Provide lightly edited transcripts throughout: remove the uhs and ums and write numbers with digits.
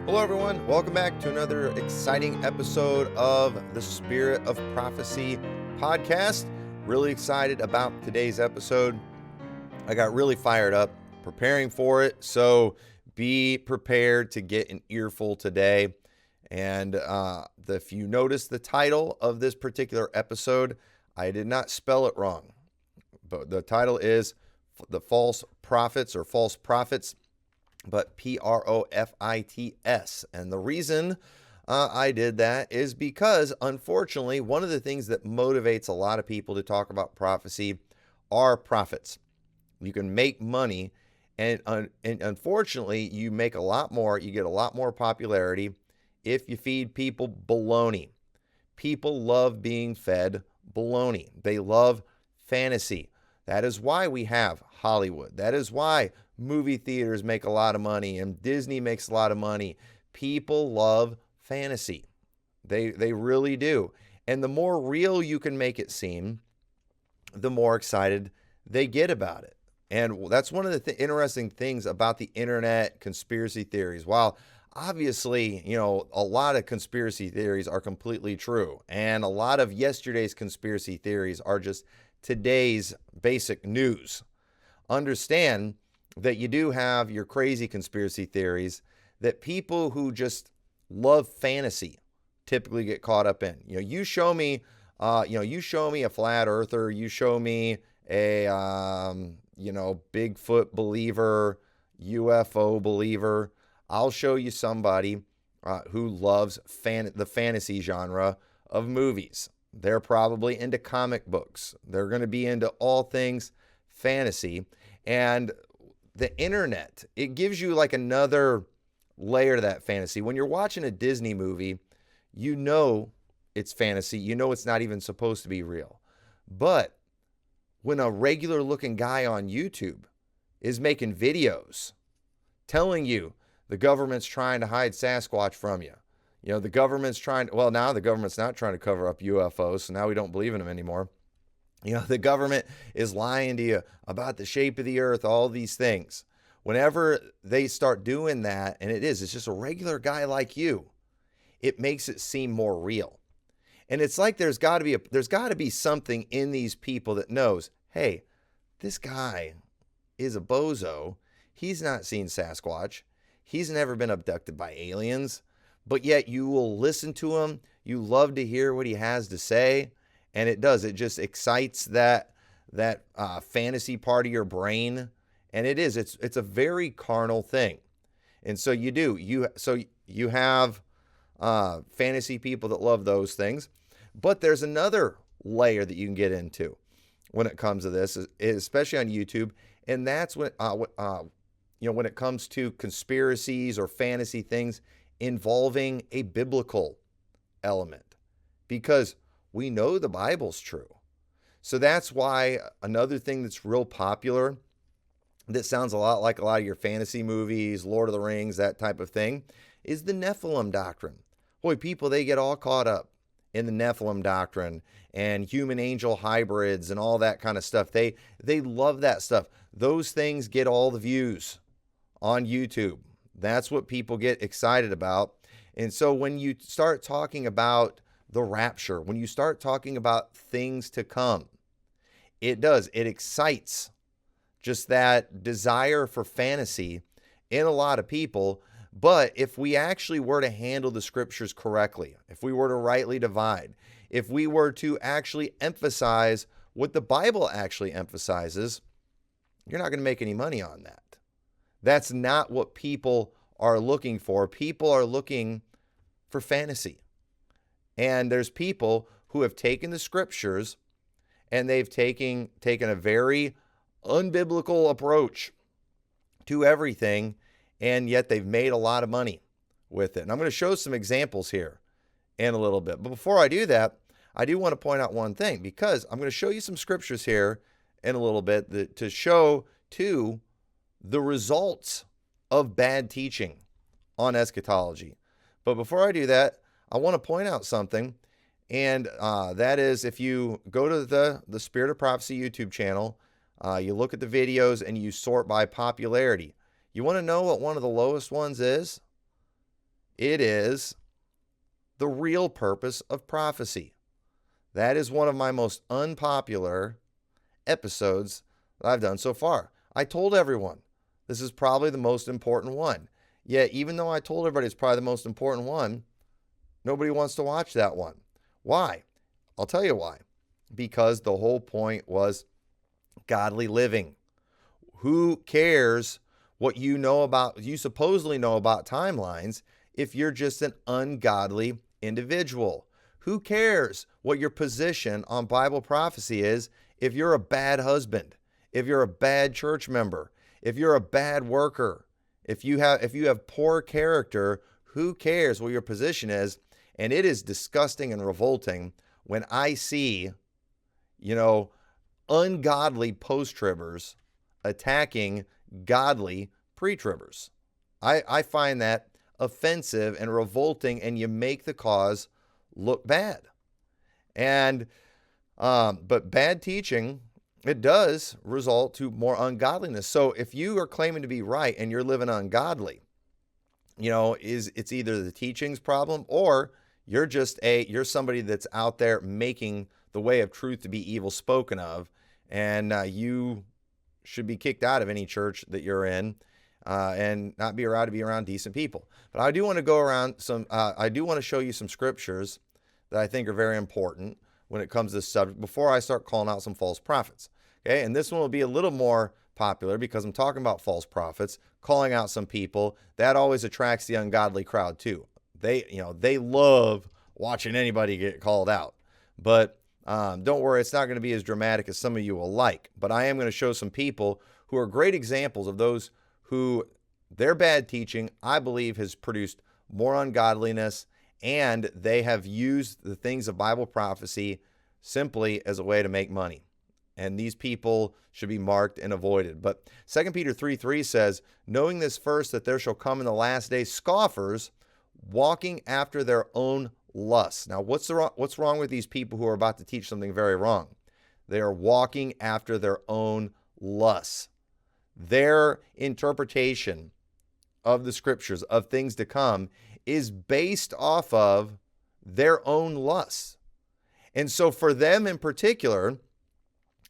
Hello, everyone. Welcome back to another exciting episode of the Spirit of Prophecy podcast. Really excited about today's episode. I got really fired up preparing for it, so be prepared to get an earful today. And if you notice the title of this particular episode, I did not spell it wrong, but the title is The False Prophets or False Prophets, but Profits. And the reason I did that is because, unfortunately, one of the things that motivates a lot of people to talk about prophecy are profits. You can make money, and unfortunately, you make a lot more, you get a lot more popularity if you feed people baloney. People love being fed baloney. They love fantasy. That is why we have Hollywood. That is why movie theaters make a lot of money and Disney makes a lot of money. People love fantasy. They really do. And the more real you can make it seem, the more excited they get about it. And that's one of the interesting things about the internet conspiracy theories. While obviously, a lot of conspiracy theories are completely true, and a lot of yesterday's conspiracy theories are just today's basic news. Understand that you do have your crazy conspiracy theories that people who just love fantasy typically get caught up in. You show me a flat earther, you show me a, Bigfoot believer, UFO believer. I'll show you somebody who loves the fantasy genre of movies. They're probably into comic books. They're going to be into all things fantasy. And the internet, it gives you like another layer to that fantasy. When you're watching a Disney movie, you know it's fantasy. You know it's not even supposed to be real. But when a regular looking guy on YouTube is making videos telling you the government's trying to hide Sasquatch from you, the government's now the government's not trying to cover up UFOs, so now we don't believe in them anymore. The government is lying to you about the shape of the earth, all these things. Whenever they start doing that, and it's just a regular guy like you, it makes it seem more real. And it's like there's got to be something in these people that knows, hey, this guy is a bozo. He's not seen Sasquatch. He's never been abducted by aliens, but yet you will listen to him. You love to hear what he has to say. And it just excites that fantasy part of your brain. And it's a very carnal thing. And so you have fantasy people that love those things. But there's another layer that you can get into when it comes to this, especially on YouTube. And that's when it comes to conspiracies or fantasy things involving a biblical element, because we know the Bible's true. So that's why another thing that's real popular, that sounds a lot like a lot of your fantasy movies, Lord of the Rings, that type of thing, is the Nephilim doctrine. Boy, people, they get all caught up in the Nephilim doctrine and human angel hybrids and all that kind of stuff. They love that stuff. Those things get all the views on YouTube. That's what people get excited about. And so when you start talking about the rapture, when you start talking about things to come, it excites just that desire for fantasy in a lot of people. But if we actually were to handle the scriptures correctly, if we were to rightly divide, if we were to actually emphasize what the Bible actually emphasizes, you're not going to make any money on that. That's not what people are looking for. People are looking for fantasy. And there's people who have taken the scriptures and they've taken a very unbiblical approach to everything, and yet they've made a lot of money with it. And I'm going to show some examples here in a little bit. But before I do that, I do want to point out one thing, because I'm going to show you some scriptures here in a little bit to show, too, the results of bad teaching on eschatology. But before I do that, I want to point out something, and that is, if you go to the Spirit of Prophecy YouTube channel, you look at the videos and you sort by popularity. You want to know what one of the lowest ones is? It is the real purpose of prophecy. That is one of my most unpopular episodes that I've done so far. I told everyone this is probably the most important one. Yet, even though I told everybody it's probably the most important one, nobody wants to watch that one. Why? I'll tell you why. Because the whole point was godly living. Who cares what you supposedly know about timelines if you're just an ungodly individual? Who cares what your position on Bible prophecy is if you're a bad husband, if you're a bad church member, if you're a bad worker, if you have poor character? Who cares what your position is? And it is disgusting and revolting when I see, ungodly post-tribbers attacking godly pre-tribbers. I find that offensive and revolting, and you make the cause look bad. And but bad teaching, it does result to more ungodliness. So if you are claiming to be right and you're living ungodly, it's either the teaching's problem or you're somebody that's out there making the way of truth to be evil spoken of, and you should be kicked out of any church that you're in, and not be allowed to be around decent people. But I do want to I do want to show you some scriptures that I think are very important when it comes to this subject before I start calling out some false prophets. Okay, and this one will be a little more popular because I'm talking about false prophets, calling out some people. That always attracts the ungodly crowd too. They love watching anybody get called out. But don't worry, it's not going to be as dramatic as some of you will like. But I am going to show some people who are great examples of those who their bad teaching, I believe, has produced more ungodliness, and they have used the things of Bible prophecy simply as a way to make money. And these people should be marked and avoided. But 2 Peter 3:3 says, knowing this first, that there shall come in the last days scoffers, walking after their own lusts. Now, what's wrong with these people who are about to teach something very wrong? They are walking after their own lusts. Their interpretation of the scriptures, of things to come, is based off of their own lusts. And so for them in particular,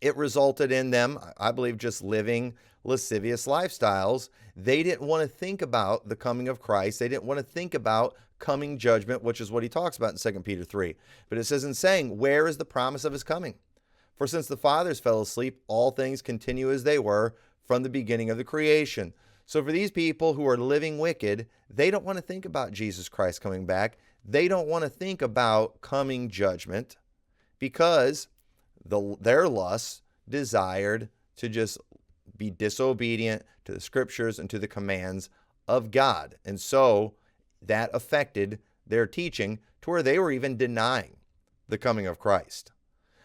it resulted in them, I believe, just living lascivious lifestyles. They didn't want to think about the coming of Christ. They didn't want to think about coming judgment, which is what he talks about in 2 Peter 3. But it says in saying, where is the promise of his coming? For since the fathers fell asleep, all things continue as they were from the beginning of the creation. So for these people who are living wicked, they don't want to think about Jesus Christ coming back. They don't want to think about coming judgment because their lusts desired to just be disobedient to the scriptures and to the commands of God. And so that affected their teaching to where they were even denying the coming of Christ.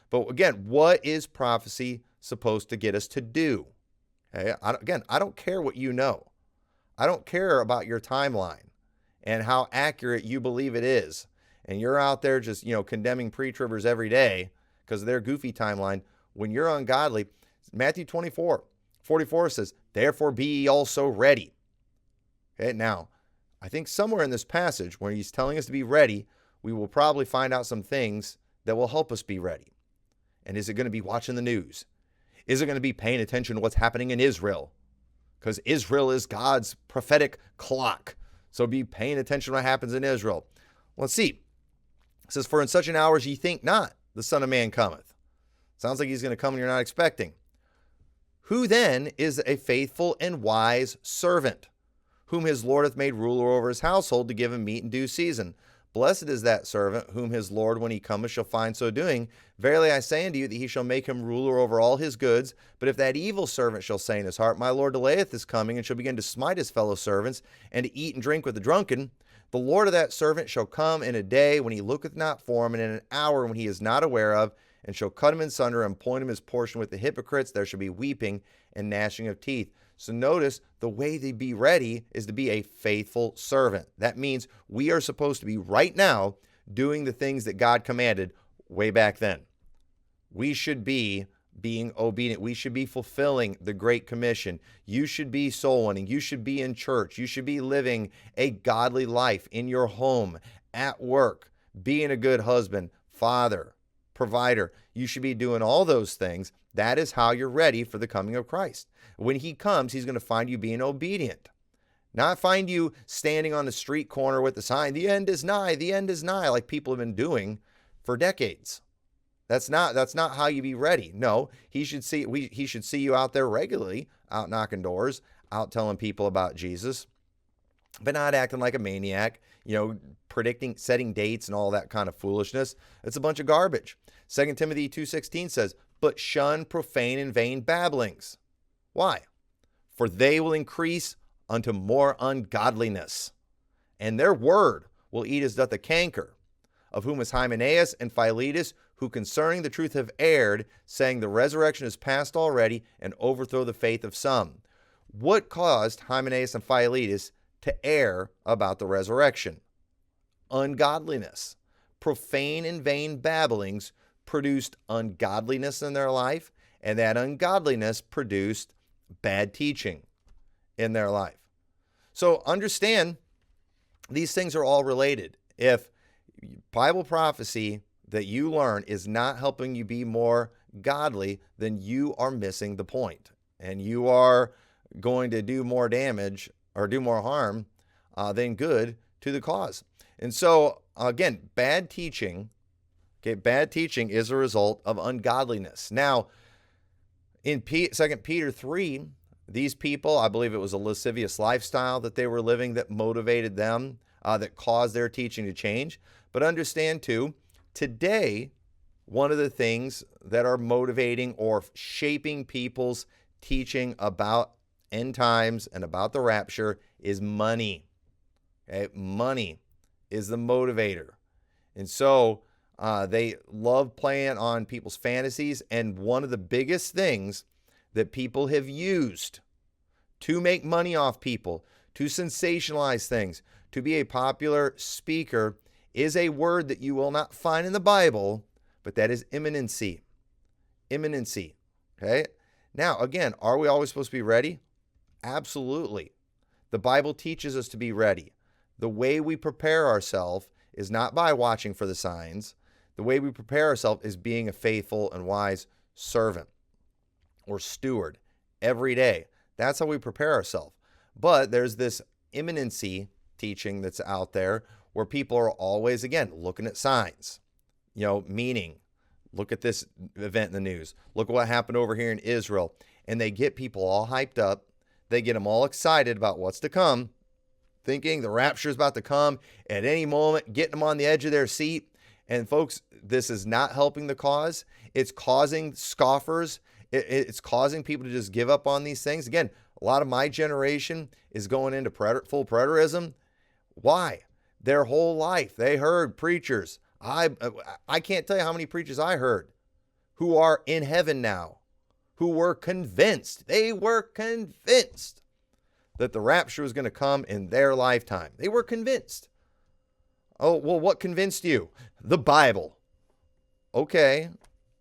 But again, what is prophecy supposed to get us to do? Okay? I don't care what you know. I don't care about your timeline and how accurate you believe it is. And you're out there just, condemning pre-tribbers every day because of their goofy timeline. When you're ungodly, Matthew 24:44 says, therefore be ye also ready. Okay, now, I think somewhere in this passage where he's telling us to be ready, we will probably find out some things that will help us be ready. And is it going to be watching the news? Is it going to be paying attention to what's happening in Israel? Because Israel is God's prophetic clock. So be paying attention to what happens in Israel. Let's see. It says, for in such an hour as ye think not, the Son of Man cometh. Sounds like he's going to come when you're not expecting. Who then is a faithful and wise servant, whom his Lord hath made ruler over his household to give him meat in due season? Blessed is that servant whom his Lord, when he cometh, shall find so doing. Verily I say unto you that he shall make him ruler over all his goods. But if that evil servant shall say in his heart, my Lord delayeth his coming, and shall begin to smite his fellow servants, and to eat and drink with the drunken, the Lord of that servant shall come in a day when he looketh not for him, and in an hour when he is not aware of, and shall cut him in sunder, and point him his portion with the hypocrites. There shall be weeping and gnashing of teeth. So notice the way to be ready is to be a faithful servant. That means we are supposed to be right now doing the things that God commanded way back then. We should be being obedient. We should be fulfilling the Great Commission. You should be soul winning. You should be in church. You should be living a godly life in your home, at work, being a good husband, father, provider. You should be doing all those things. That is how you're ready for the coming of Christ. When he comes, he's going to find you being obedient. Not find you standing on the street corner with the sign, the end is nigh, the end is nigh, like people have been doing for decades. That's not how you be ready. No, he should see you out there regularly, out knocking doors, out telling people about Jesus, but not acting like a maniac, predicting, setting dates and all that kind of foolishness. It's a bunch of garbage. 2 Timothy 2:16 says, "But shun profane and vain babblings." Why? "For they will increase unto more ungodliness, and their word will eat as doth a canker, of whom is Hymenaeus and Philetus, who concerning the truth have erred, saying the resurrection is past already, and overthrow the faith of some." What caused Hymenaeus and Philetus to err about the resurrection? Ungodliness. Profane and vain babblings produced ungodliness in their life, and that ungodliness produced bad teaching in their life. So understand, these things are all related. If Bible prophecy that you learn is not helping you be more godly, then you are missing the point, and you are going to do more damage or do more harm than good to the cause. And so, again, bad teaching is a result of ungodliness. Now, in 2 Peter 3, these people, I believe it was a lascivious lifestyle that they were living that motivated them, that caused their teaching to change. But understand, too, today, one of the things that are motivating or shaping people's teaching about end times and about the rapture is money. Okay? Money is the motivator. And so they love playing on people's fantasies. And one of the biggest things that people have used to make money off people, to sensationalize things, to be a popular speaker, is a word that you will not find in the Bible, but that is imminency. Imminency. Okay? Now, again, are we always supposed to be ready? Absolutely. The Bible teaches us to be ready. The way we prepare ourselves is not by watching for the signs. The way we prepare ourselves is being a faithful and wise servant or steward every day. That's how we prepare ourselves. But there's this imminency teaching that's out there where people are always, again, looking at signs, meaning, look at this event in the news. Look at what happened over here in Israel. And they get people all hyped up. They get them all excited about what's to come, thinking the rapture is about to come at any moment, getting them on the edge of their seat. And folks, this is not helping the cause. It's causing scoffers. It's causing people to just give up on these things. Again, a lot of my generation is going into full preterism. Why? Their whole life, they heard preachers. I can't tell you how many preachers I heard who are in heaven now, who were convinced. They were convinced that the rapture was going to come in their lifetime. They were convinced. Oh, well, what convinced you? The Bible. Okay,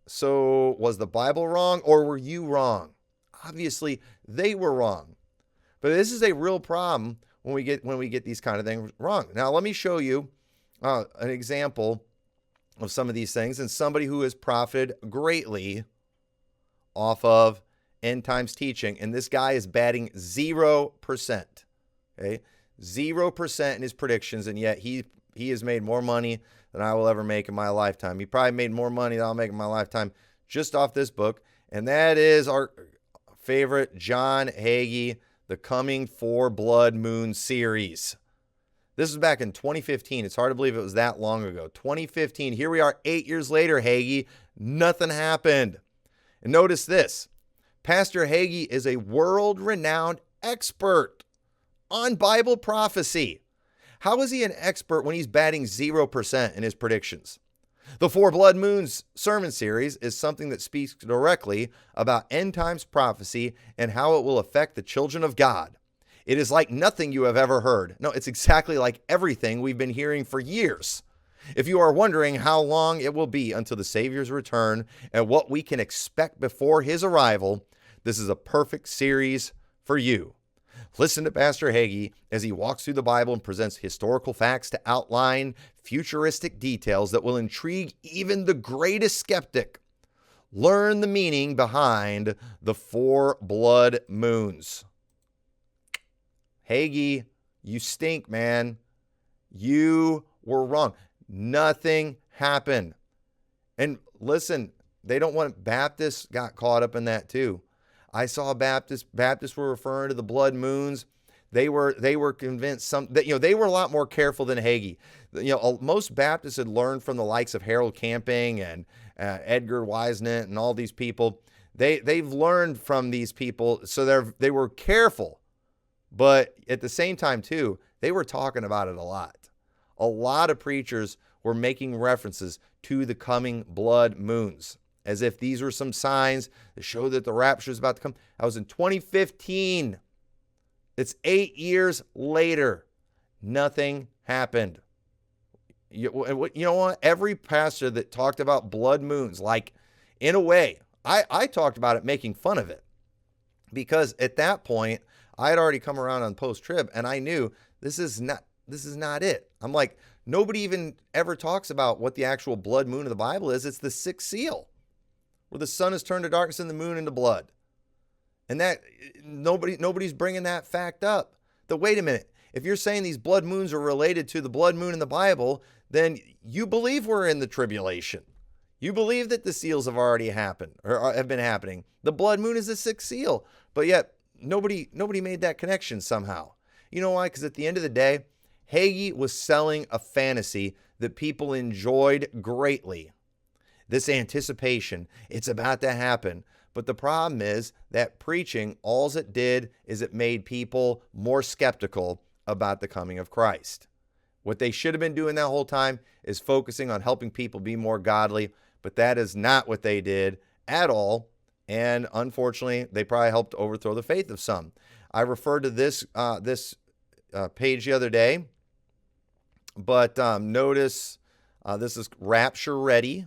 so was the Bible wrong or were you wrong? Obviously, they were wrong. But this is a real problem when we get these kind of things wrong. Now, let me show you an example of some of these things and somebody who has profited greatly off of end times teaching. And this guy is batting 0%. Okay, 0% in his predictions, and yet he has made more money than I will ever make in my lifetime. He probably made more money than I'll make in my lifetime just off this book, and that is our favorite John Hagee, The Coming for Blood Moon series. This was back in 2015. It's hard to believe it was that long ago. 2015. Here we are 8 years later, Hagee. Nothing happened. And notice this. Pastor Hagee is a world-renowned expert on Bible prophecy. How is he an expert when he's batting 0% in his predictions? The Four Blood Moons sermon series is something that speaks directly about end times prophecy and how it will affect the children of God. It is like nothing you have ever heard. No, it's exactly like everything we've been hearing for years. If you are wondering how long it will be until the Savior's return and what we can expect before his arrival, this is a perfect series for you. Listen to Pastor Hagee as he walks through the Bible and presents historical facts to outline futuristic details that will intrigue even the greatest skeptic. Learn the meaning behind the 4 blood moons. Hagee, you stink, man. You were wrong. Nothing happened. And listen, they don't want Baptists got caught up in that too. I saw Baptists were referring to the blood moons. They were convinced that they were a lot more careful than Hagee. Most Baptists had learned from the likes of Harold Camping and Edgar Wiesnant and all these people. They've learned from these people, so they were careful, but at the same time too, they were talking about it a lot. A lot of preachers were making references to the coming blood moons, as if these were some signs that show that the rapture is about to come. That was in 2015. It's 8 years later. Nothing happened. You know what? Every pastor that talked about blood moons, like, in a way, I talked about it making fun of it, because at that point, I had already come around on post-trib, and I knew this is not it. I'm like, nobody even ever talks about what the actual blood moon of the Bible is. It's the 6th seal, where the sun is turned to darkness and the moon into blood. And that nobody's bringing that fact up. Wait a minute. If you're saying these blood moons are related to the blood moon in the Bible, then you believe we're in the tribulation. You believe that the seals have already happened or have been happening. The blood moon is the 6th seal, but yet nobody made that connection somehow. You know why? Because at the end of the day, Hagee was selling a fantasy that people enjoyed greatly. This anticipation, it's about to happen. But the problem is that preaching, all it did is it made people more skeptical about the coming of Christ. What they should have been doing that whole time is focusing on helping people be more godly, but that is not what they did at all. And unfortunately, they probably helped overthrow the faith of some. I referred to this page the other day, but notice this is Rapture Ready.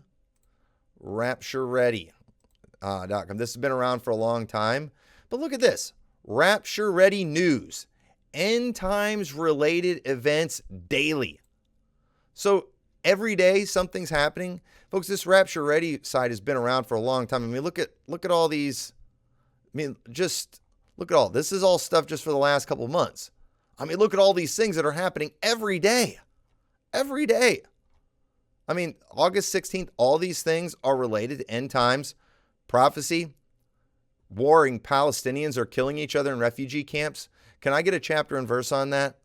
RaptureReady.com. This has been around for a long time, but look at this. Rapture Ready News. End times related events daily. So every day something's happening. Folks, this Rapture Ready site has been around for a long time. I mean, look at all these. I mean, just look at all. This is all stuff just for the last couple of months. I mean, look at all these things that are happening every day. Every day. I mean, August 16th, all these things are related to end times, prophecy, warring Palestinians are killing each other in refugee camps. Can I get a chapter and verse on that?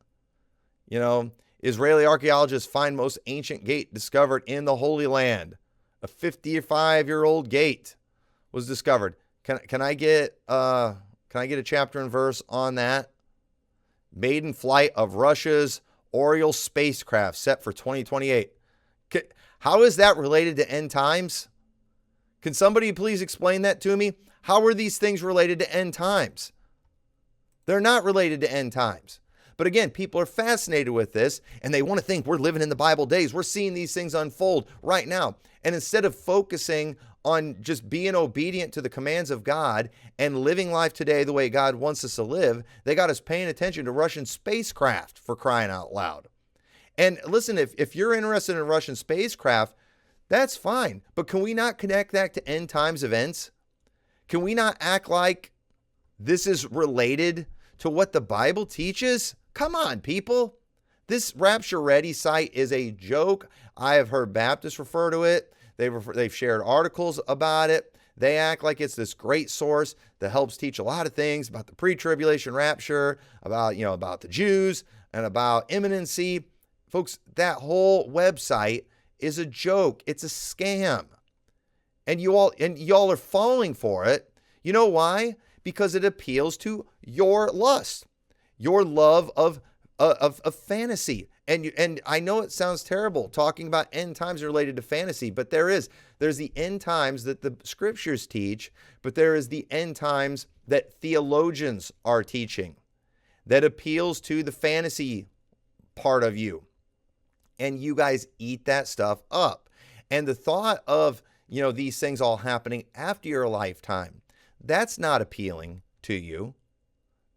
Israeli archaeologists find most ancient gate discovered in the Holy Land. A 55-year-old gate was discovered. Can I get a chapter and verse on that? Maiden flight of Russia's Oriole spacecraft set for 2028. How is that related to end times? Can somebody please explain that to me? How are these things related to end times? They're not related to end times. But again, people are fascinated with this, and they want to think we're living in the Bible days. We're seeing these things unfold right now. And instead of focusing on just being obedient to the commands of God and living life today the way God wants us to live, they got us paying attention to Russian spacecraft, for crying out loud. And listen, if you're interested in Russian spacecraft, that's fine. But can we not connect that to end times events? Can we not act like this is related to what the Bible teaches? Come on, people. This Rapture Ready site is a joke. I have heard Baptists refer to it. They've shared articles about it. They act like it's this great source that helps teach a lot of things about the pre-tribulation rapture, about the Jews, and about imminency. Folks, that whole website is a joke. It's a scam. And y'all are falling for it. You know why? Because it appeals to your lust, your love of fantasy. And I know it sounds terrible talking about end times related to fantasy, but there's the end times that the scriptures teach, but there is the end times that theologians are teaching that appeals to the fantasy part of you. And you guys eat that stuff up. And the thought of, these things all happening after your lifetime, that's not appealing to you.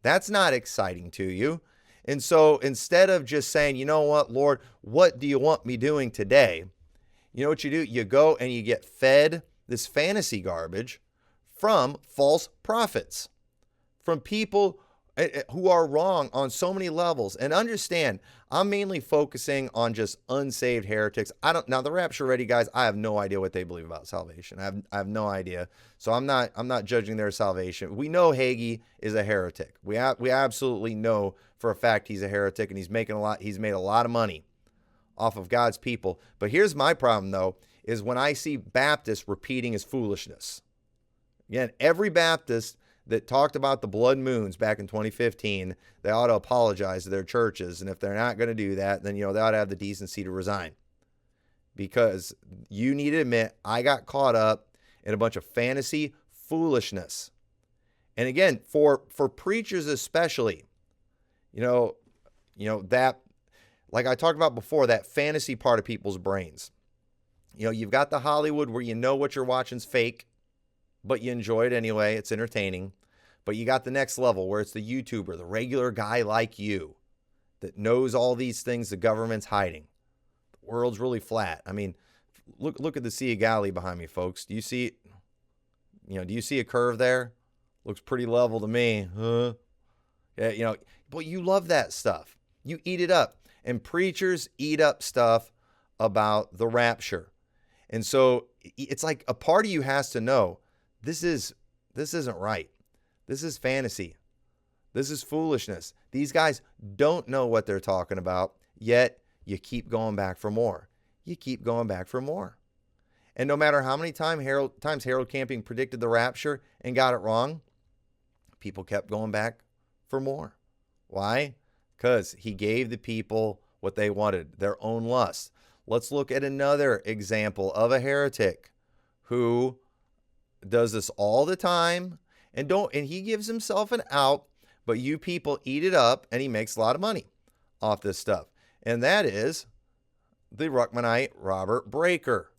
That's not exciting to you. And so instead of just saying, you know what, Lord, what do you want me doing today? You know what you do? You go and you get fed this fantasy garbage from false prophets, from people who are wrong on so many levels. And understand, I'm mainly focusing on just unsaved heretics. Now the rapture ready guys, I have no idea what they believe about salvation. I have no idea. So I'm not judging their salvation. We know Hagee is a heretic. We absolutely know for a fact he's a heretic, and he's made a lot of money off of God's people. But here's my problem though, is when I see Baptists repeating his foolishness. Again, every Baptist that talked about the blood moons back in 2015, they ought to apologize to their churches. And if they're not going to do that, then, they ought to have the decency to resign. Because you need to admit, I got caught up in a bunch of fantasy foolishness. And again, for preachers especially, that, like I talked about before, that fantasy part of people's brains. You've got the Hollywood where what you're watching's fake, but you enjoy it anyway. It's entertaining. But you got the next level where it's the YouTuber, the regular guy like you that knows all these things the government's hiding. The world's really flat. I mean, look at the Sea of Galilee behind me, folks. Do you see it? Do you see a curve there? Looks pretty level to me. Huh? Yeah, but you love that stuff. You eat it up. And preachers eat up stuff about the rapture. And so it's like a part of you has to know, this isn't right. This is fantasy. This is foolishness. These guys don't know what they're talking about, yet you keep going back for more. You keep going back for more. And no matter how many times Harold Camping predicted the rapture and got it wrong, people kept going back for more. Why? Because he gave the people what they wanted, their own lust. Let's look at another example of a heretic who does this all the time and he gives himself an out, but you people eat it up, and he makes a lot of money off this stuff. And that is the Ruckmanite Robert Breaker.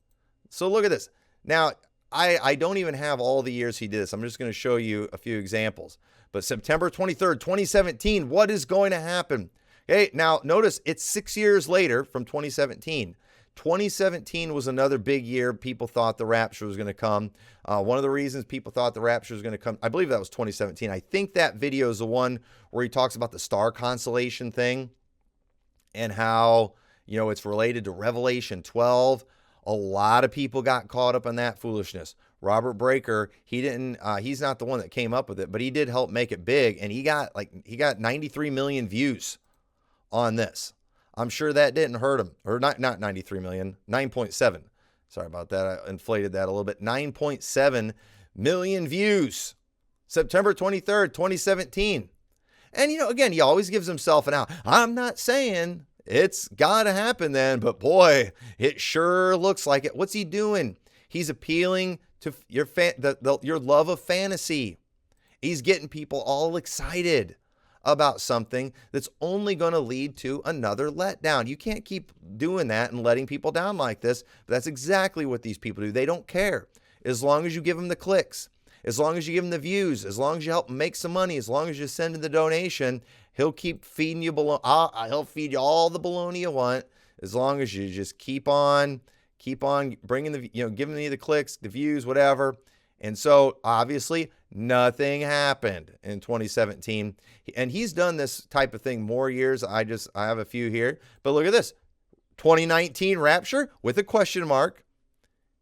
So look at this. Now, I don't even have all the years he did this. I'm just going to show you a few examples. But September 23rd, 2017, what is going to happen? Okay, now notice it's 6 years later from 2017. 2017 was another big year. People thought the rapture was going to come. One of the reasons people thought the rapture was going to come, I believe that was 2017. I think that video is the one where he talks about the star constellation thing and how, it's related to Revelation 12. A lot of people got caught up in that foolishness. Robert Breaker, he's not the one that came up with it, but he did help make it big. And he got 93 million views on this. I'm sure that didn't hurt him. Or not 93 million, 9.7. Sorry about that. I inflated that a little bit. 9.7 million views. September 23rd, 2017. And, again, he always gives himself an out. I'm not saying it's got to happen then, but boy, it sure looks like it. What's he doing? He's appealing to your love of fantasy. He's getting people all excited about something that's only going to lead to another letdown. You can't keep doing that and letting people down like this. But that's exactly what these people do. They don't care. As long as you give them the clicks, as long as you give them the views, as long as you help them make some money, as long as you send in the donation, he'll keep feeding you he'll feed you all the baloney you want, as long as you just keep on bringing giving me the clicks, the views, whatever. And so obviously nothing happened in 2017. And he's done this type of thing more years. I have a few here, but look at this. 2019 rapture with a question mark.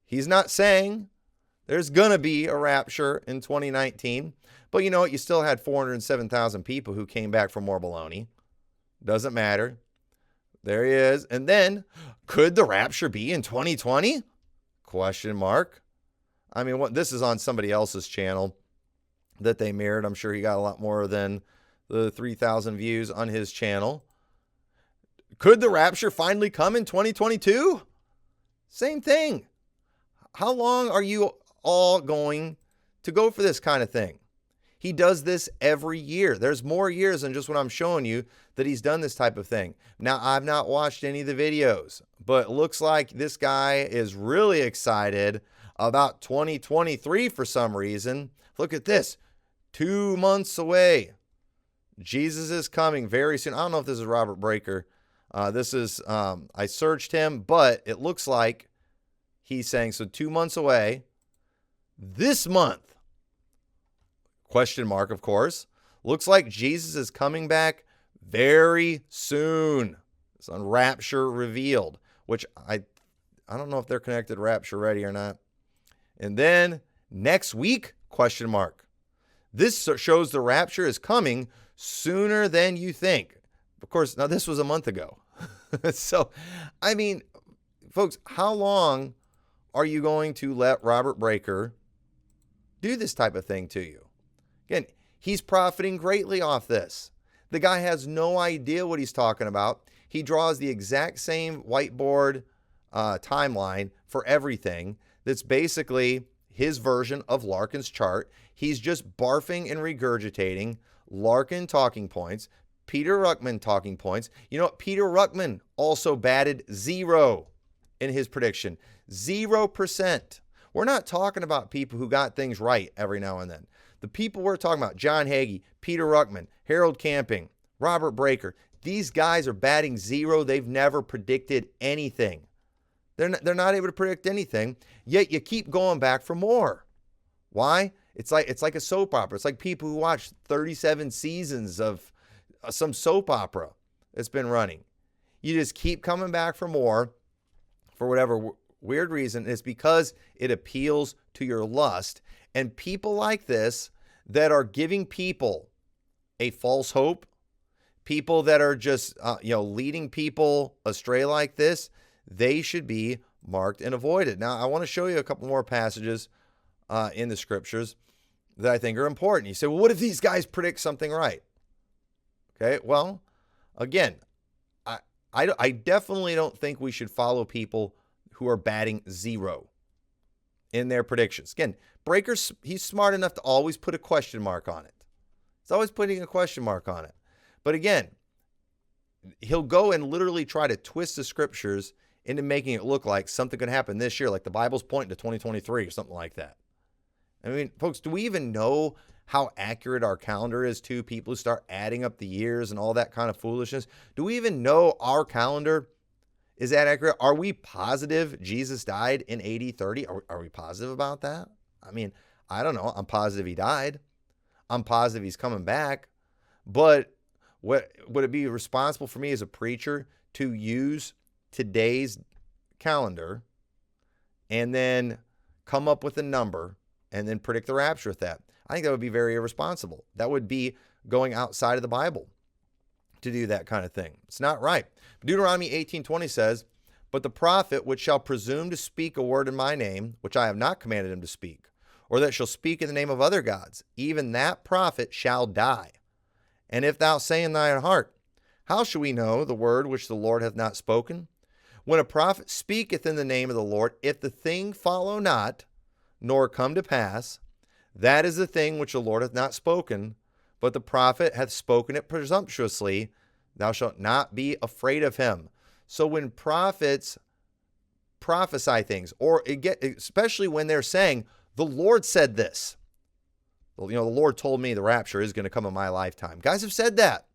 He's not saying there's going to be a rapture in 2019, but you know what? You still had 407,000 people who came back for more baloney. Doesn't matter. There he is. And then, could the rapture be in 2020? Question mark. I mean, this is on somebody else's channel that they mirrored. I'm sure he got a lot more than the 3,000 views on his channel. Could the rapture finally come in 2022? Same thing. How long are you all going to go for this kind of thing? He does this every year. There's more years than just what I'm showing you that he's done this type of thing. Now, I've not watched any of the videos, but it looks like this guy is really excited about 2023 for some reason. Look at this. 2 months away. Jesus is coming very soon. I don't know if this is Robert Breaker. I searched him, but it looks like he's saying, so 2 months away. This month, question mark, of course, looks like Jesus is coming back very soon. It's on Rapture Revealed, which I don't know if they're connected Rapture Ready or not. And then next week, question mark. This shows the rapture is coming sooner than you think. Of course, now this was a month ago. So, I mean, folks, how long are you going to let Robert Breaker do this type of thing to you? Again, he's profiting greatly off this. The guy has no idea what he's talking about. He draws the exact same whiteboard timeline for everything. That's basically his version of Larkin's chart. He's just barfing and regurgitating Larkin talking points, Peter Ruckman talking points. You know what? Peter Ruckman also batted 0 in his prediction. 0%. We're not talking about people who got things right every now and then. The people we're talking about, John Hagee, Peter Ruckman, Harold Camping, Robert Breaker, these guys are batting 0. They've never predicted anything. They're not able to predict anything, yet you keep going back for more. Why? It's like a soap opera. It's like people who watch 37 seasons of some soap opera that's been running. You just keep coming back for more for whatever weird reason. It's because it appeals to your lust. And people like this that are giving people a false hope, people that are just leading people astray like this, they should be marked and avoided. Now, I want to show you a couple more passages in the scriptures that I think are important. You say, well, what if these guys predict something right? Okay, well, again, I definitely don't think we should follow people who are batting 0 in their predictions. Again, Breaker's, he's smart enough to always put a question mark on it. He's always putting a question mark on it. But again, he'll go and literally try to twist the scriptures into making it look like something could happen this year, like the Bible's pointing to 2023 or something like that. I mean, folks, do we even know how accurate our calendar is to people who start adding up the years and all that kind of foolishness? Do we even know our calendar is that accurate? Are we positive Jesus died in AD 30? Are we positive about that? I mean, I don't know. I'm positive he died. I'm positive he's coming back. But would it be responsible for me as a preacher to use today's calendar and then come up with a number and then predict the rapture with that? I think that would be very irresponsible. That would be going outside of the Bible to do that kind of thing. It's not right. Deuteronomy 18:20 says, "But the prophet which shall presume to speak a word in my name, which I have not commanded him to speak, or that shall speak in the name of other gods, even that prophet shall die. And if thou say in thine heart, how shall we know the word which the Lord hath not spoken? When a prophet speaketh in the name of the Lord, if the thing follow not, nor come to pass, that is the thing which the Lord hath not spoken, but the prophet hath spoken it presumptuously, thou shalt not be afraid of him." So when prophets prophesy things, or especially when they're saying, the Lord said this. The Lord told me the rapture is going to come in my lifetime. Guys have said that.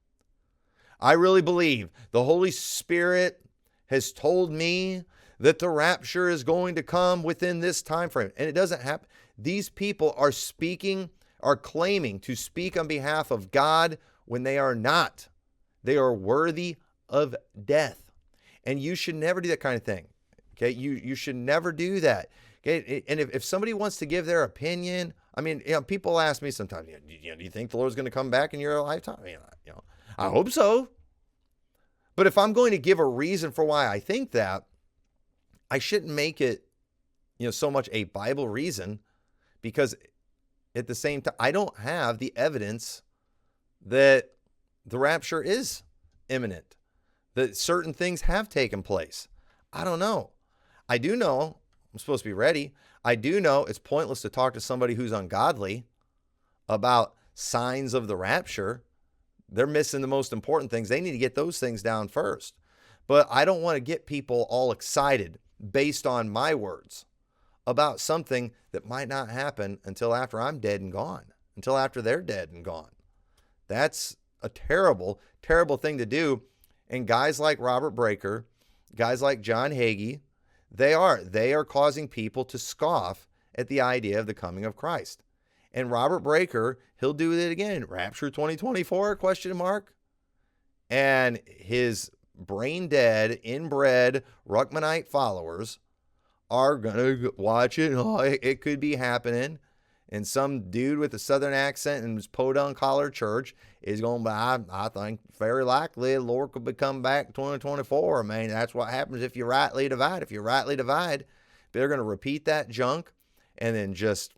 I really believe the Holy Spirit has told me that the rapture is going to come within this time frame. And it doesn't happen. These people are claiming to speak on behalf of God when they are not. They are worthy of death. And you should never do that kind of thing. Okay, you should never do that. Okay, and if somebody wants to give their opinion, I mean, people ask me sometimes, do you think the Lord's going to come back in your lifetime? I hope so. But if I'm going to give a reason for why I think that, I shouldn't make it, so much a Bible reason, because at the same time, I don't have the evidence that the rapture is imminent, that certain things have taken place. I don't know. I do know I'm supposed to be ready. I do know it's pointless to talk to somebody who's ungodly about signs of the rapture. They're missing the most important things. They need to get those things down first. But I don't want to get people all excited based on my words about something that might not happen until after I'm dead and gone, until after they're dead and gone. That's a terrible, terrible thing to do. And guys like Robert Breaker, guys like John Hagee, they are causing people to scoff at the idea of the coming of Christ. And Robert Breaker, he'll do it again. Rapture 2024, question mark. And his brain dead, inbred Ruckmanite followers are going to watch it. Oh, it could be happening. And some dude with a southern accent in his podunk collar church is going to be, I think, very likely the Lord could come back 2024. I mean, that's what happens if you rightly divide. If you rightly divide, they're going to repeat that junk and then just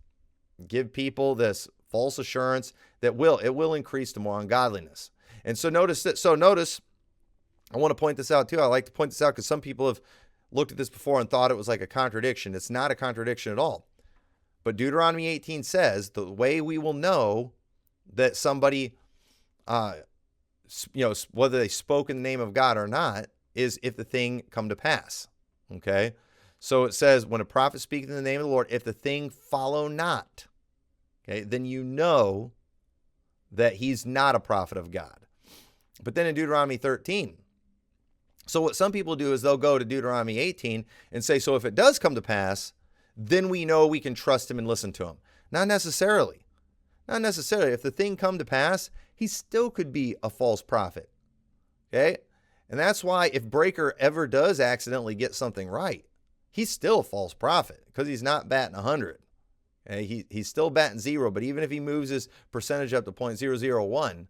give people this false assurance that it will increase to more ungodliness. And so notice, I want to point this out too. I like to point this out because some people have looked at this before and thought it was like a contradiction. It's not a contradiction at all. But Deuteronomy 18 says the way we will know that somebody, whether they spoke in the name of God or not, is if the thing come to pass. Okay? So it says, when a prophet speaks in the name of the Lord, if the thing follow not, okay, then you know that he's not a prophet of God. But then in Deuteronomy 13, so what some people do is they'll go to Deuteronomy 18 and say, so if it does come to pass, then we know we can trust him and listen to him. Not necessarily. Not necessarily. If the thing come to pass, he still could be a false prophet. Okay? And that's why if Breaker ever does accidentally get something right, he's still a false prophet because he's not batting 100. Okay? He's still batting 0, but even if he moves his percentage up to 0.001,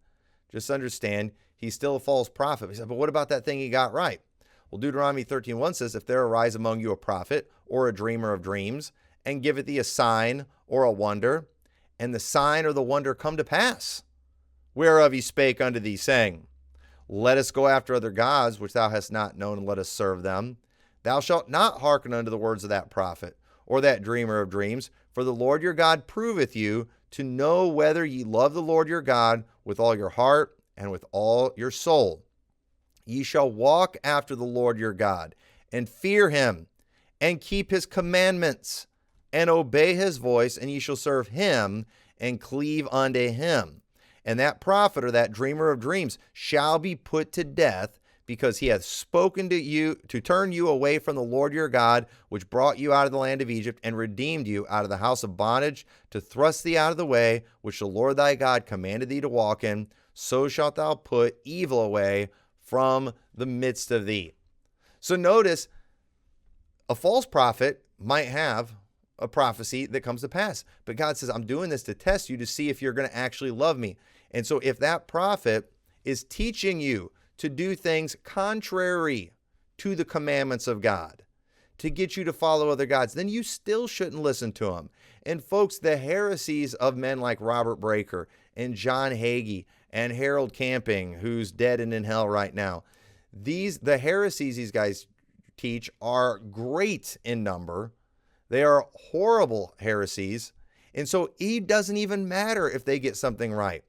just understand he's still a false prophet. He said, but what about that thing he got right? Well, Deuteronomy 13:1 says, if there arise among you a prophet or a dreamer of dreams, and giveth thee a sign or a wonder, and the sign or the wonder come to pass, whereof he spake unto thee, saying, let us go after other gods, which thou hast not known, and let us serve them. Thou shalt not hearken unto the words of that prophet, or that dreamer of dreams, for the Lord your God proveth you to know whether ye love the Lord your God with all your heart and with all your soul. Ye shall walk after the Lord your God, and fear him, and keep his commandments, and obey his voice, and ye shall serve him, and cleave unto him. And that prophet or that dreamer of dreams shall be put to death, because he hath spoken to you to turn you away from the Lord your God, which brought you out of the land of Egypt, and redeemed you out of the house of bondage, to thrust thee out of the way, which the Lord thy God commanded thee to walk in. So shalt thou put evil away from the midst of thee. So notice, a false prophet might have a prophecy that comes to pass. But God says, I'm doing this to test you to see if you're going to actually love me. And so if that prophet is teaching you to do things contrary to the commandments of God, to get you to follow other gods, then you still shouldn't listen to them. And folks, the heresies of men like Robert Breaker and John Hagee and Harold Camping, who's dead and in hell right now, the heresies these guys teach are great in number. They are horrible heresies. And so it doesn't even matter if they get something right.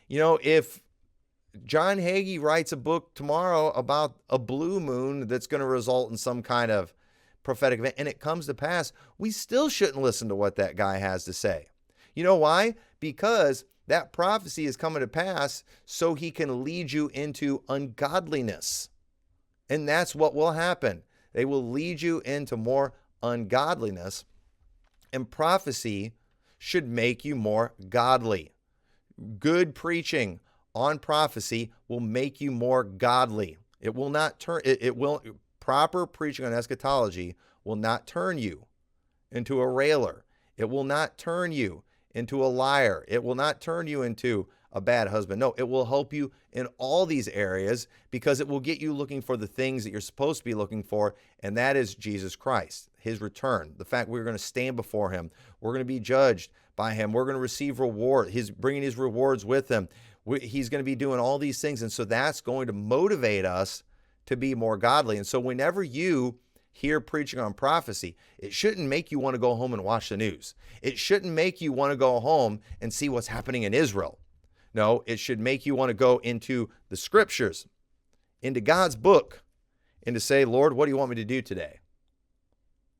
You know, if John Hagee writes a book tomorrow about a blue moon that's going to result in some kind of prophetic event, and it comes to pass, we still shouldn't listen to what that guy has to say. You know why? Because that prophecy is coming to pass so he can lead you into ungodliness. And that's what will happen. They will lead you into more ungodliness. And prophecy should make you more godly. Good preaching on prophecy will make you more godly. It will not turn, proper preaching on eschatology will not turn you into a railer. It will not turn you into a liar. It will not turn you into a bad husband. No, it will help you in all these areas because it will get you looking for the things that you're supposed to be looking for, and that is Jesus Christ, his return, the fact we're going to stand before him. We're going to be judged by him. We're going to receive reward. He's bringing his rewards with him. He's going to be doing all these things, and so that's going to motivate us to be more godly. And so whenever you hear preaching on prophecy, it shouldn't make you want to go home and watch the news. It shouldn't make you want to go home and see what's happening in Israel. No, it should make you want to go into the scriptures, into God's book, and to say, Lord, what do you want me to do today?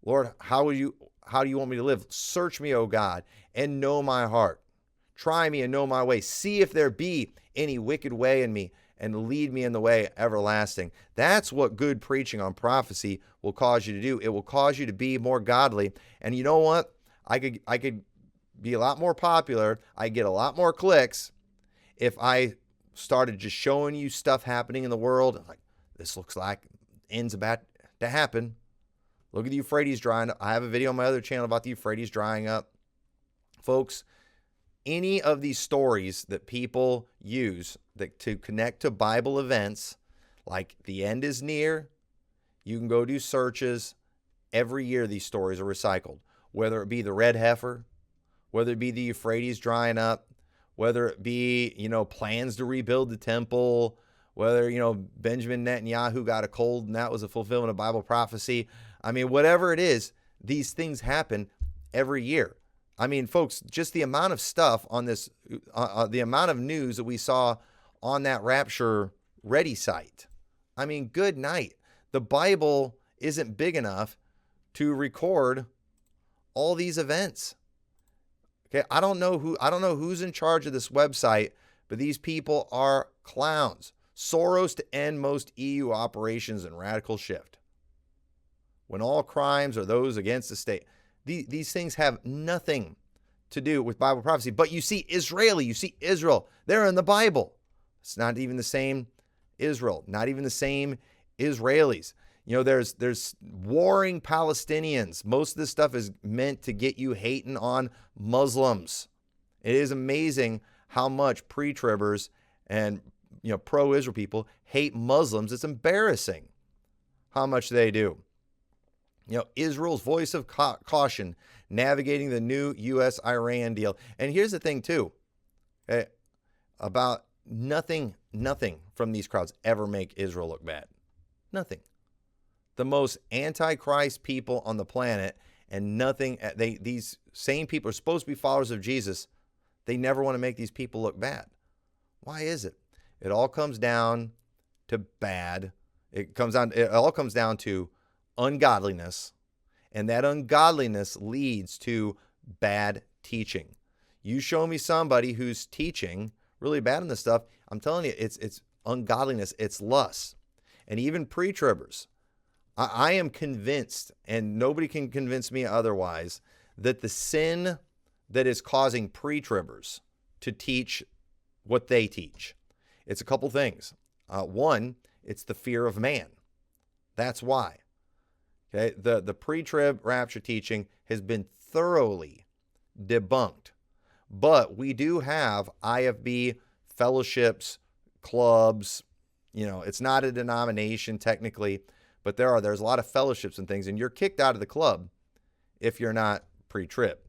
Lord, how do you want me to live? Search me, O God, and know my heart. Try me and know my way. See if there be any wicked way in me, and lead me in the way everlasting. That's what good preaching on prophecy will cause you to do. It will cause you to be more godly. And you know what? I could be a lot more popular. I get a lot more clicks if I started just showing you stuff happening in the world. Like, this looks like end's about to happen. Look at the Euphrates drying up. I have a video on my other channel about the Euphrates drying up. Folks, any of these stories that people use to connect to Bible events, like the end is near, you can go do searches. Every year these stories are recycled, whether it be the red heifer, whether it be the Euphrates drying up, whether it be, plans to rebuild the temple, whether, Benjamin Netanyahu got a cold and that was a fulfillment of Bible prophecy. I mean, whatever it is, these things happen every year. I mean, folks, just the amount of stuff on this, the amount of news that we saw on that Rapture Ready site. I mean, good night. The Bible isn't big enough to record all these events. Okay, I don't know who's in charge of this website, but these people are clowns. Soros to end most EU operations and radical shift. When all crimes are those against the state. These things have nothing to do with Bible prophecy. But you see Israel. They're in the Bible. It's not even the same Israel, not even the same Israelis. There's warring Palestinians. Most of this stuff is meant to get you hating on Muslims. It is amazing how much pre-tribbers and pro-Israel people hate Muslims. It's embarrassing how much they do. Israel's voice of caution, navigating the new U.S.-Iran deal. And here's the thing, too, about nothing from these crowds ever make Israel look bad. Nothing. The most antichrist people on the planet, and these same people are supposed to be followers of Jesus. They never want to make these people look bad. Why is it? It all comes down to bad. It all comes down to ungodliness, and that ungodliness leads to bad teaching. You show me somebody who's teaching really bad in this stuff, I'm telling you, it's ungodliness, it's lust. And even pre-tribbers, I am convinced, and nobody can convince me otherwise, that the sin that is causing pre-tribbers to teach what they teach, it's a couple things. One, it's the fear of man. That's why. Okay, the pre-trib rapture teaching has been thoroughly debunked. But we do have IFB fellowships, clubs. It's not a denomination technically, but there's a lot of fellowships and things, and you're kicked out of the club if you're not pre-trib.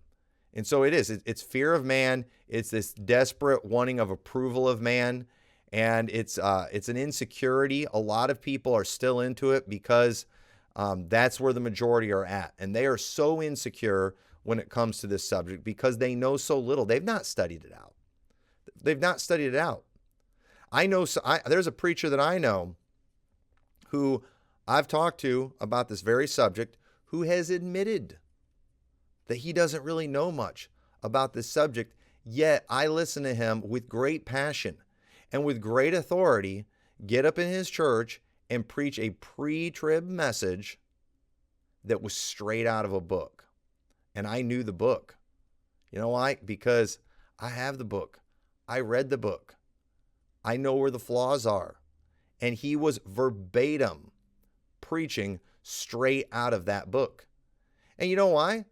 And so it's fear of man. It's this desperate wanting of approval of man, and it's an insecurity. A lot of people are still into it because that's where the majority are at. And they are so insecure when it comes to this subject because they know so little. They've not studied it out. There's a preacher that I know who I've talked to about this very subject who has admitted that he doesn't really know much about this subject, yet I listen to him with great passion and with great authority get up in his church and preach a pre-trib message that was straight out of a book. And I knew the book. You know why? Because I have the book. I read the book. I know where the flaws are. And he was verbatim preaching straight out of that book. And you know why?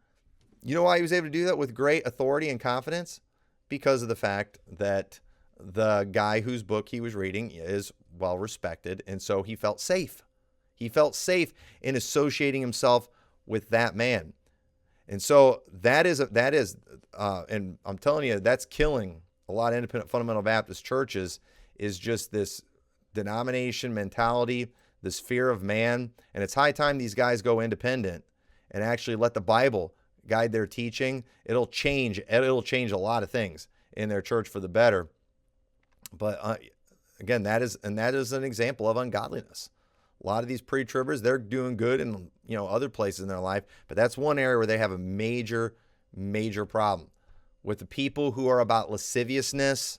You know why he was able to do that with great authority and confidence? Because of the fact that the guy whose book he was reading is well respected, and so he felt safe. He felt safe in associating himself with that man. And so that is, and I'm telling you, that's killing a lot of independent fundamental Baptist churches, is just this denomination mentality, this fear of man. And it's high time these guys go independent and actually let the Bible guide their teaching. It'll change a lot of things in their church for the better. But again, that is an example of ungodliness. A lot of these pre-tribbers, they're doing good in other places in their life, but that's one area where they have a major, major problem with the people who are about lasciviousness,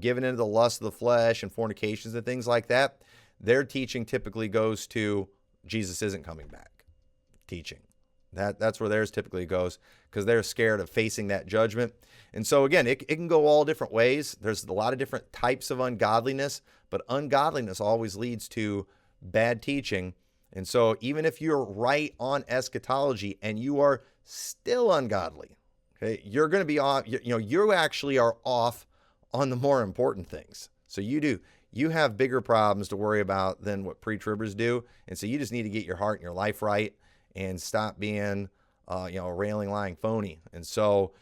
giving into the lust of the flesh and fornications and things like that. Their teaching typically goes to Jesus isn't coming back. Teaching. That's where theirs typically goes, because they're scared of facing that judgment. And so again, it can go all different ways. There's a lot of different types of ungodliness, but ungodliness always leads to bad teaching. And so even if you're right on eschatology and you are still ungodly, okay, you're going to be off. You actually are off on the more important things. So you have bigger problems to worry about than what pre-tribbers do. And so you just need to get your heart and your life right and stop being, a railing, lying phony. And so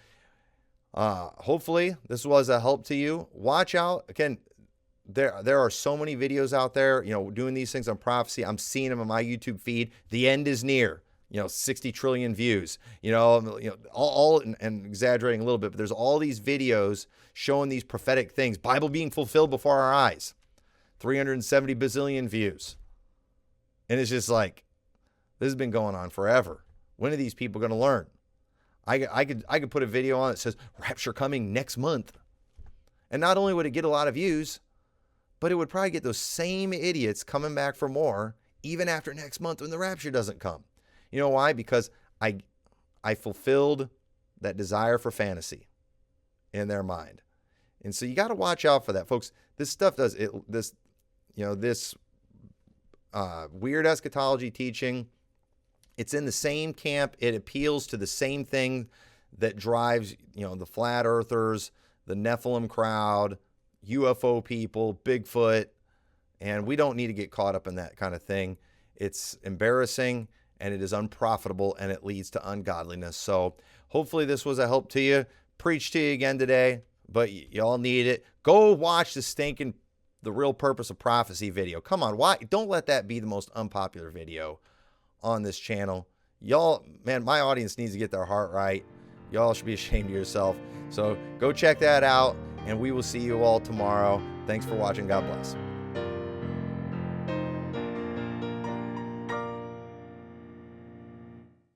hopefully this was a help to you. Watch out. Again, there are so many videos out there, doing these things on prophecy. I'm seeing them on my YouTube feed. The end is near. 60 trillion views, all and exaggerating a little bit, but there's all these videos showing these prophetic things, Bible being fulfilled before our eyes, 370 bazillion views. And it's just like, this has been going on forever. When are these people going to learn? I could put a video on that says rapture coming next month. And not only would it get a lot of views, but it would probably get those same idiots coming back for more even after next month when the rapture doesn't come. You know why? Because I fulfilled that desire for fantasy in their mind. And so you got to watch out for that, folks. This stuff does it. This weird eschatology teaching, it's in the same camp. It appeals to the same thing that drives, the flat earthers, the Nephilim crowd, UFO people, Bigfoot. And we don't need to get caught up in that kind of thing. It's embarrassing, and it is unprofitable, and it leads to ungodliness. So hopefully this was a help to you. Preach to you again today, but y'all need it. Go watch the Real Purpose of Prophecy video. Come on, why? Don't let that be the most unpopular video on this channel. Y'all, man, my audience needs to get their heart right. Y'all should be ashamed of yourself. So go check that out, and we will see you all tomorrow. Thanks for watching. God bless.